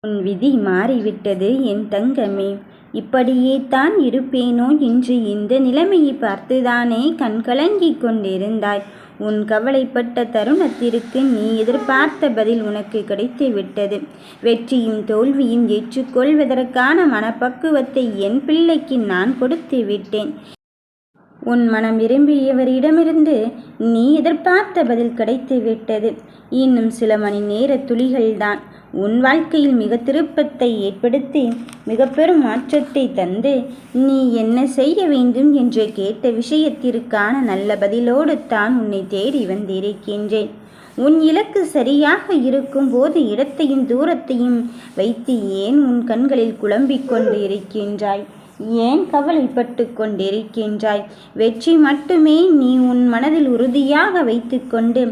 உன் விதி மாறிவிட்டது என் தங்கமே. இப்படியே தான் இருப்பேனோ என்று இந்த நிலைமையை பார்த்துதானே கண்கலங்கிக் கொண்டிருந்தாய். உன் கவலைப்பட்ட தருணத்திற்கு நீ எதிர்பார்த்த பதில் உனக்கு கிடைத்துவிட்டது. வெற்றியும் தோல்வியும் ஏற்றுக்கொள்வதற்கான மனப்பக்குவத்தை என் பிள்ளைக்கு நான் கொடுத்து விட்டேன். உன் மனம் விரும்பியவரிடமிருந்து நீ எதிர்பார்த்த பதில் கிடைத்துவிட்டது. இன்னும் சில மணி நேர துளிகள்தான் உன் வாழ்க்கையில் மிக திருப்பத்தை ஏற்படுத்தி மிக பெரும் மாற்றத்தை தந்து நீ என்ன செய்ய வேண்டும் என்று கேட்ட விஷயத்திற்கான நல்ல பதிலோடு தான் உன்னை தேடி வந்திருக்கின்றேன். உன் இலக்கு சரியாக இருக்கும் போது இடத்தையும் தூரத்தையும் வைத்து ஏன் உன் கண்களில் குழம்பிக் கொண்டு இருக்கின்றாய்? ஏன் கவலைப்பட்டு கொண்டிருக்கின்றாய்? வெற்றி மட்டுமே நீ உன் மனதில் உறுதியாக வைத்துக்கொண்டு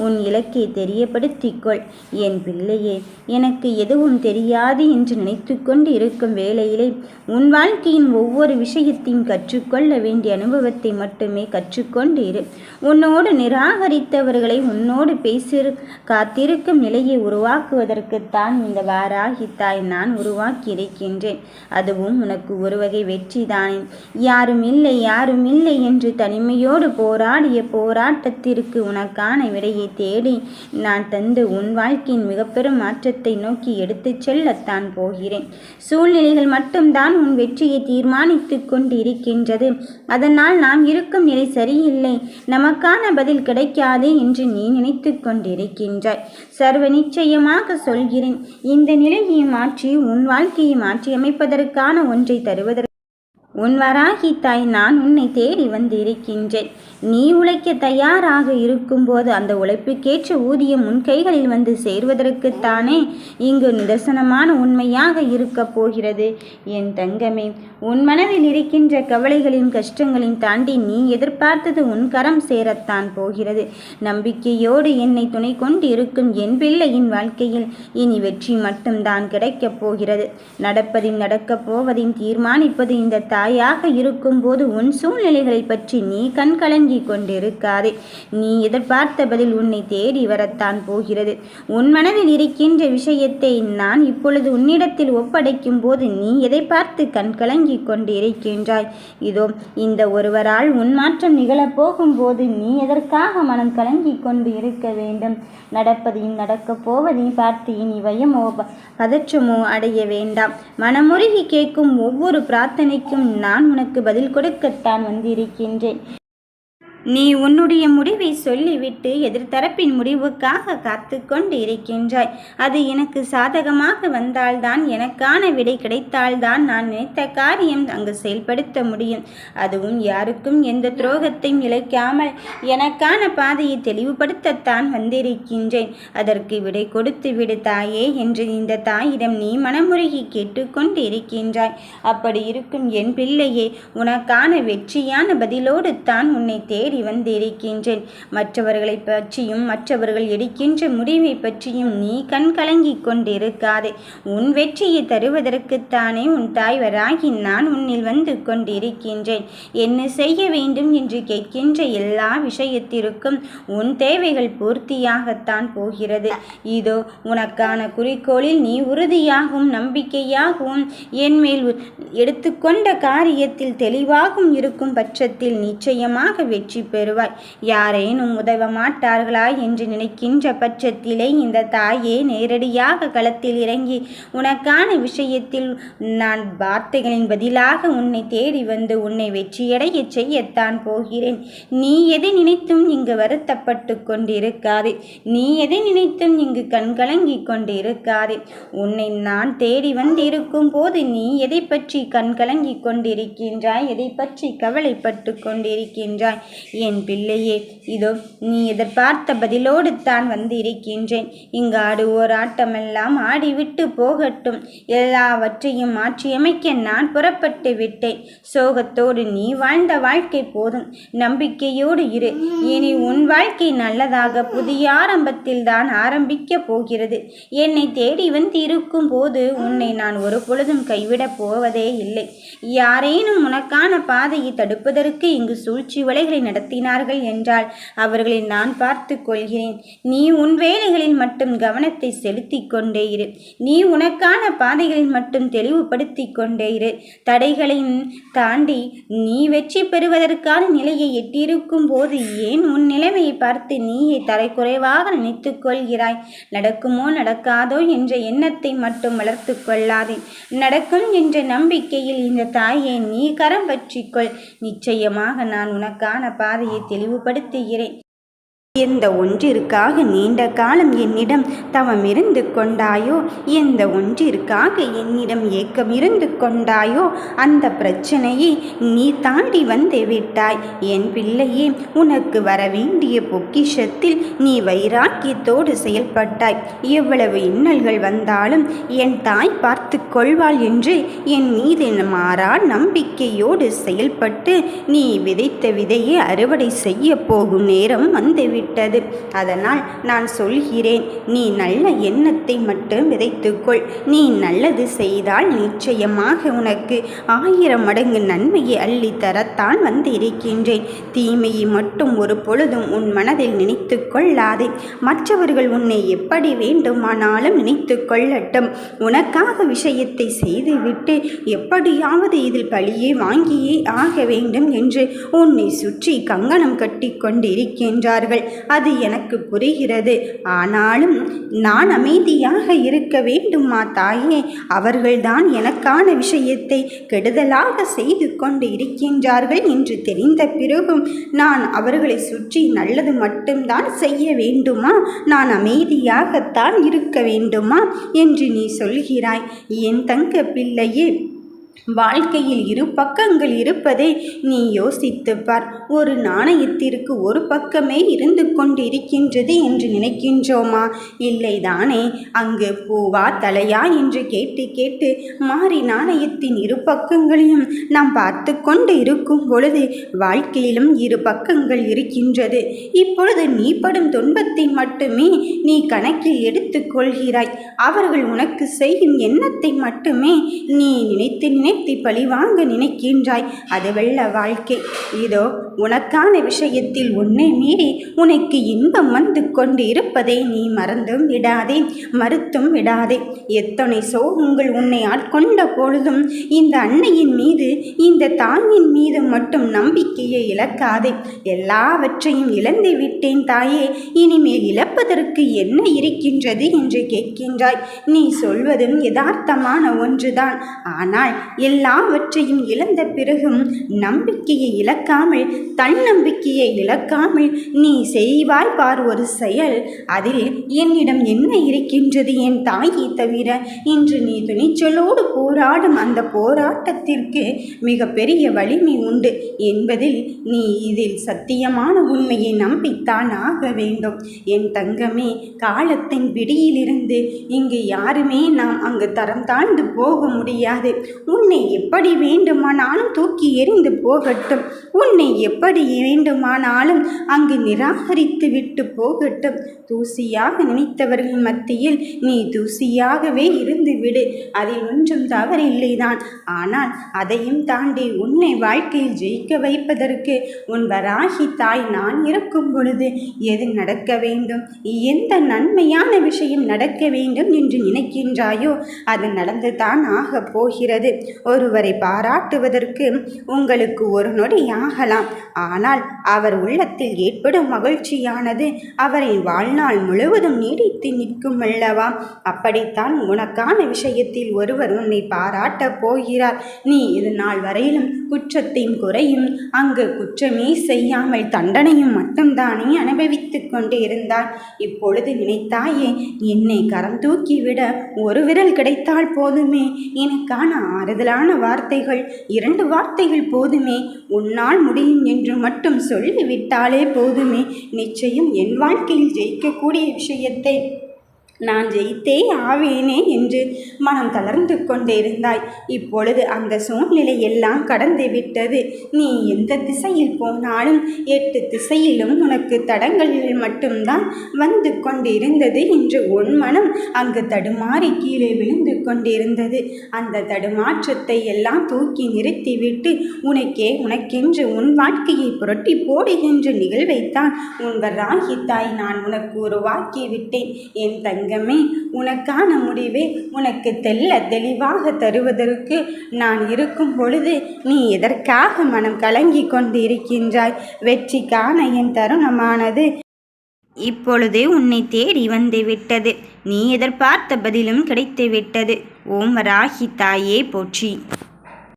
உன் இலக்கை தெரியப்படுத்திக்கொள். என் பிள்ளையே, எனக்கு எதுவும் தெரியாது என்று நினைத்து கொண்டு இருக்கும் வேளையிலே உன் வாழ்க்கையின் ஒவ்வொரு விஷயத்தையும் கற்றுக்கொள்ள வேண்டிய அனுபவத்தை மட்டுமே கற்றுக்கொண்டு இரு. உன்னோடு நிராகரித்தவர்களை உன்னோடு காத்திருக்கும் நிலையை உருவாக்குவதற்குத்தான் இந்த வாராகி தாய் நான் உருவாக்கி இருக்கின்றேன். அதுவும் உனக்கு ஒரு வகை வெற்றிதானே. யாரும் இல்லை என்று தனிமையோடு போராடிய போராட்டத்திற்கு உனக்கான விடையை தேடி நான் தந்து உன் வாழ்க்கையின் மிக பெரும் மாற்றத்தை நோக்கி எடுத்துச் செல்லத்தான் போகிறேன். சூழ்நிலைகள் மட்டும்தான் உன் வெற்றியை தீர்மானித்து கொண்டு இருக்கின்றது. அதனால் நாம் இருக்கும் நிலை சரியில்லை, நமக்கான பதில் கிடைக்காது என்று நீ நினைத்து கொண்டிருக்கின்றாய். சர்வ நிச்சயமாக சொல்கிறேன், இந்த நிலையை மாற்றி உன் வாழ்க்கையை மாற்றி அமைப்பதற்கான ஒன்றை தருவதற்கு உன் வராகி தாய் நான் உன்னை தேடி வந்திருக்கின்றேன். நீ உழைக்க தயாராக இருக்கும்போது அந்த உழைப்புக்கேற்ற ஊதியம் உன் கைகளில் வந்து சேர்வதற்குத்தானே இங்கு நிதர்சனமான உண்மையாக இருக்கப் போகிறது. என் தங்கமே, உன் மனதில் இருக்கின்ற கவலைகளையும் கஷ்டங்களையும் தாண்டி நீ எதிர்பார்த்தது உன் கரம் சேரத்தான் போகிறது. நம்பிக்கையோடு என்னை துணை கொண்டு இருக்கும் என் பிள்ளையின் வாழ்க்கையில் இனி வெற்றி மட்டும்தான் கிடைக்கப் போகிறது. நடப்பதையும் நடக்கப் போவதையும் தீர்மானிப்பது இந்த தாயாக இருக்கும்போது உன் சூழ்நிலைகளை பற்றி நீ கண்கலங்கி கொண்டிருக்காதே. நீ எதிர்பார்த்த பதில் உன்னை தேடி வரத்தான் போகிறது. உன் மனதில் இருக்கின்ற விஷயத்தை நான் இப்பொழுது உன்னிடத்தில் ஒப்படைக்கும் போது நீ எதை பார்த்து கண்கலங்கி கொண்டு இருக்கின்றாய்? இதோ இந்த ஒருவரால் உன் மாற்றம் நிகழப்போகும் போது நீ எதற்காக மனம் கலங்கி கொண்டு இருக்க வேண்டும்? நடப்பதையும் நடக்கப் போவதையும் பார்த்து இனி பயமோ பதற்றமோ அடைய வேண்டாம். மனமுருகி கேட்கும் ஒவ்வொரு பிரார்த்தனைக்கும் நான் உனக்கு பதில் கொடுக்கத்தான் வந்திருக்கின்றேன். நீ உன்னுடைய முடிவை சொல்லிவிட்டு எதிர்த்தரப்பின் முடிவுக்காக காத்து கொண்டு இருக்கின்றாய். அது எனக்கு சாதகமாக வந்தால்தான், எனக்கான விடை கிடைத்தால்தான் நான் நினைத்த காரியம் அங்கு செயல்படுத்த முடியும். அதுவும் யாருக்கும் எந்த துரோகத்தையும் இழைக்காமல் எனக்கான பாதையை தெளிவுபடுத்தத்தான் வந்திருக்கின்றேன். அதற்கு விடை கொடுத்து விடு தாயே என்று இந்த தாயிடம் நீ மனமுருகி கேட்டுக்கொண்டு இருக்கின்றாய். அப்படி இருக்கும் என் பிள்ளையே, உனக்கான வெற்றியான பதிலோடு தான் உன்னை தேடி வந்திருக்கின்றேன். மற்றவர்களை பற்றியும் மற்றவர்கள் எடுக்கின்ற முடிவை பற்றியும் நீ கண்கலங்கி கொண்டிருக்காதே. உன் வெற்றியை தருவதற்குத்தானே உன் தாய் வராகி நான் உன்னில் வந்து கொண்டிருக்கின்றேன். என்ன செய்ய வேண்டும் என்று கேட்கின்ற எல்லா விஷயத்திற்கும் உன் தேவைகள் பூர்த்தியாகத்தான் போகிறது. இதோ உனக்கான குறிக்கோளில் நீ உறுதியாகவும் நம்பிக்கையாகவும் என் மேல் எடுத்துக்கொண்ட காரியத்தில் தெளிவாகவும் இருக்கும் பட்சத்தில் நிச்சயமாக வெற்றி பெறுவாய். யாரேனும் உதவ மாட்டார்களா என்று நினைக்கின்ற பட்சத்திலே இந்த தாயே நேரடியாக களத்தில் இறங்கி உனக்கான விஷயத்தில் நான் வார்த்தைகளின் பதிலாக உன்னை தேடி வந்து உன்னை வெற்றியடைய செய்யத்தான் போகிறேன். நீ எதை நினைத்தும் இங்கு வருத்தப்பட்டு கொண்டிருக்காதே. நீ எதை நினைத்தும் இங்கு கண்கலங்கி கொண்டிருக்காதே. உன்னை நான் தேடி வந்து இருக்கும் போது நீ எதை பற்றி கண்கலங்கி கொண்டிருக்கின்றாய்? எதை பற்றி கவலைப்பட்டு கொண்டிருக்கின்றாய்? என் பிள்ளையே, இதோ நீ எதிர்பார்த்த பதிலோடு தான் வந்து இருக்கின்றேன். இங்கு ஆடுவோர் ஆட்டமெல்லாம் ஆடிவிட்டு போகட்டும். எல்லாவற்றையும் மாற்றியமைக்க நான் புறப்பட்டு விட்டேன். சோகத்தோடு நீ வாழ்ந்த வாழ்க்கை போதும். நம்பிக்கையோடு இரு. இனி உன் வாழ்க்கை நல்லதாக புதிய ஆரம்பத்தில் தான் ஆரம்பிக்க போகிறது. என்னை தேடி வந்து இருக்கும் போது உன்னை நான் ஒரு பொழுதும் கைவிடப் போவதே இல்லை. யாரேனும் உனக்கான பாதையை தடுப்பதற்கு இங்கு சூழ்ச்சி வலைகளை நடத்தினார்கள் என்றால் அவர்களை நான் பார்த்து கொள்கிறேன். நீ உன் வேலைகளில் மட்டும் கவனத்தை செலுத்தி கொண்டே இரு. நீ உனக்கான பாதைகளில் மட்டும் தெளிவுபடுத்தி கொண்டே இரு. தடைகளையும் தாண்டி நீ வெற்றி பெறுவதற்கான நிலையை எட்டியிருக்கும் போது ஏன் உன் நிலைமையை பார்த்து நீயே தரைக்குறைவாக நினைத்து கொள்கிறாய்? நடக்குமோ நடக்காதோ என்ற எண்ணத்தை மட்டும் வளர்த்து கொள்ளாதே. நடக்கும் என்ற நம்பிக்கையில் இந்த தாயை நீ கரம் பற்றிக்கொள். நிச்சயமாக நான் உனக்கான பாதையை தெளிவுபடுத்துகிறேன். எந்த ஒன்றிற்காக நீண்ட காலம் என்னிடம் தவம் இருந்து கொண்டாயோ, எந்த ஒன்றிற்காக என்னிடம் ஏக்கம் இருந்து கொண்டாயோ, அந்த பிரச்சனையை நீ தாண்டி வந்து விட்டாய். என் பிள்ளையே, உனக்கு வரவேண்டிய பொக்கிஷத்தில் நீ வைராக்கியத்தோடு செயல்பட்டாய். எவ்வளவு இன்னல்கள் வந்தாலும் என் தாய் பார்த்து கொள்வாள் என்று என் மீது மாறா நம்பிக்கையோடு செயல்பட்டு நீ விதைத்த விதையை அறுவடை செய்ய போகும் நேரம் வந்துவிட்டது. அதனால் நான் சொல்கிறேன், நீ நல்ல எண்ணத்தை மட்டும் விதைத்துக்கொள். நீ நல்லது செய்தால் நிச்சயமாக உனக்கு 1000 மடங்கு நன்மையை அள்ளித்தரத்தான் வந்து இருக்கின்றேன். தீமையை மட்டும் ஒரு பொழுதும் உன் மனதில் நினைத்து கொள்ளாதே. மற்றவர்கள் உன்னை எப்படி வேண்டுமானாலும் நினைத்து கொள்ளட்டும். உனக்காக விஷயத்தை செய்துவிட்டு எப்படியாவது இதில் பழியை வாங்கியே ஆக வேண்டும் என்று உன்னை சுற்றி கங்கணம் கட்டி கொண்டிருக்கின்றார்கள். அது எனக்கு புரிகிறது. ஆனாலும் நான் அமைதியாக இருக்க வேண்டுமா தாயே? அவர்கள்தான் எனக்கான விஷயத்தை கெடுதலாக செய்து கொண்டு இருக்கின்றார்கள் என்று தெரிந்த பிறகும் நான் அவர்களை சுற்றி நல்லது மட்டும்தான் செய்ய வேண்டுமா? நான் அமைதியாகத்தான் இருக்க வேண்டுமா என்று நீ சொல்கிறாய். என் தங்க பிள்ளையே, வாழ்க்கையில் 2 பக்கங்கள் இருப்பதை நீ யோசித்து பார். ஒரு நாணயத்திற்கு ஒரு பக்கமே இருந்து கொண்டு இருக்கின்றது என்று நினைக்கின்றோமா? இல்லைதானே. அங்கு பூவா தலையா என்று கேட்டு கேட்டு மாறி நாணயத்தின் 2 பக்கங்களையும் நாம் பார்த்து கொண்டு இருக்கும் பொழுது வாழ்க்கையிலும் 2 பக்கங்கள் இருக்கின்றது. இப்பொழுது நீ படும் துன்பத்தை மட்டுமே நீ கணக்கில் எடுத்துக் கொள்கிறாய். அவர்கள் உனக்கு செய்யும் எண்ணத்தை மட்டுமே நீ நினைத்து பழிவாங்க நினைக்கின்றாய். அதுவல்ல வாழ்க்கை. இதோ உனக்கான விஷயத்தில் உன்னை மீறி உனக்கு இன்பம் வந்து கொண்டு இருப்பதை நீ மறந்தும் விடாதே, மறுத்தும் விடாதே. எத்தனை சோகங்கள் உன்னை ஆட்கொண்ட பொழுதும் இந்த அன்னையின் மீது, இந்த தாயின் மீது மட்டும் நம்பிக்கையை இழக்காதே. எல்லாவற்றையும் இழந்து விட்டேன் தாயே, இனிமேல் இழப்பதற்கு என்ன இருக்கின்றது என்று கேட்கின்றாய். நீ சொல்வதும் யதார்த்தமான ஒன்றுதான். ஆனால் எல்லாவற்றையும் இழந்த பிறகும் நம்பிக்கையை இழக்காமல், தன்னம்பிக்கையை இழக்காமல் நீ செய்வாய் பார் ஒரு செயல். அதில் என்னிடம் என்ன இருக்கின்றது என் தாயை தவிர? இன்று நீ துணிச்சலோடு போராடும் அந்த போராட்டத்திற்கு மிகப்பெரிய வலிமை உண்டு என்பதில் நீ இதில் சத்தியமான உண்மையை நம்பித்தான் ஆக வேண்டும். என் தங்கமே, காலத்தின் பிடியிலிருந்து இங்கு யாருமே நாம் அங்கு தரம் தாழ்ந்து போக முடியாது. உன்னை எப்படி வேண்டுமானாலும் தூக்கி எறிந்து போகட்டும். உன்னை எப்படி வேண்டுமானாலும் அங்கு நிராகரித்து விட்டு போகட்டும். தூசியாக நினைத்தவர்கள் மத்தியில் நீ தூசியாகவே இருந்து விடு. அதில் ஒன்றும் தவறில்லைதான். ஆனால் அதையும் தாண்டி உன்னை வாழ்க்கையில் ஜெயிக்க வைப்பதற்கு உன் வராகி தாய் நான் இருக்கும் பொழுது எது நடக்க வேண்டும், எந்த நன்மையான விஷயம் நடக்க வேண்டும் என்று நினைக்கின்றாயோ அது நடந்துதான் ஆக போகிறது. ஒருவரை பாராட்டுவதற்கு உங்களுக்கு ஒரு நொடி ஆகலாம். ஆனால் அவர் உள்ளத்தில் ஏற்படும் மகிழ்ச்சியானது அவரை வாழ்நாள் முழுவதும் நீடித்து நிற்கும் அல்லவா? அப்படித்தான் உனக்கான விஷயத்தில் ஒருவர் உன்னை பாராட்டப் போகிறார். நீ இது நாள் வரையிலும் குற்றத்தையும் குறையும் அங்கு குற்றமே செய்யாமல் தண்டனையும் மட்டும்தானே அனுபவித்து கொண்டு இருந்தார். இப்பொழுது நினைத்தாயே, என்னை கரம் தூக்கிவிட ஒரு விரல் கிடைத்தால் போதுமே, எனக்கான ஆறுதலான வார்த்தைகள் 2 வார்த்தைகள் போதுமே, உன்னால் முடியும் என்று மட்டும் சொல்லிவிட்டாலே போதுமே, நிச்சயம் என் வாழ்க்கையில் ஜெயிக்கக்கூடிய விஷயத்தை நான் ஜெயித்தே ஆவேனே என்று மனம் தளர்ந்து கொண்டிருந்தாய். இப்பொழுது அந்த சூழ்நிலை எல்லாம் கடந்து விட்டது. நீ எந்த திசையில் போனாலும் 8 திசையிலும் உனக்கு தடங்களில் மட்டும்தான் வந்து கொண்டிருந்தது என்று உன் மனம் அங்கு தடுமாறி கீழே விழுந்து கொண்டிருந்தது. அந்த தடுமாற்றத்தை எல்லாம் தூக்கி நிறுத்திவிட்டு உனக்கென்று உன் வாழ்க்கையை புரட்டி போடுகின்ற நிகழ்வைத்தான் உன் வராகி தாய் நான் உனக்கு உருவாக்கி விட்டேன். என் தங்கமே, உனக்கான முடிவை உனக்கு தெளிவாக தருவதற்கு நான் இருக்கும் பொழுது நீ எதற்காக மனம் கலங்கி கொண்டிருக்கின்றாய்? வெற்றிக்கான என் தருணமானது இப்பொழுது உன்னை தேடி வந்து விட்டது. நீ எதிர்பார்த்த பதிலும் கிடைத்து விட்டது. ஓம் வராகி தாயே போற்றி.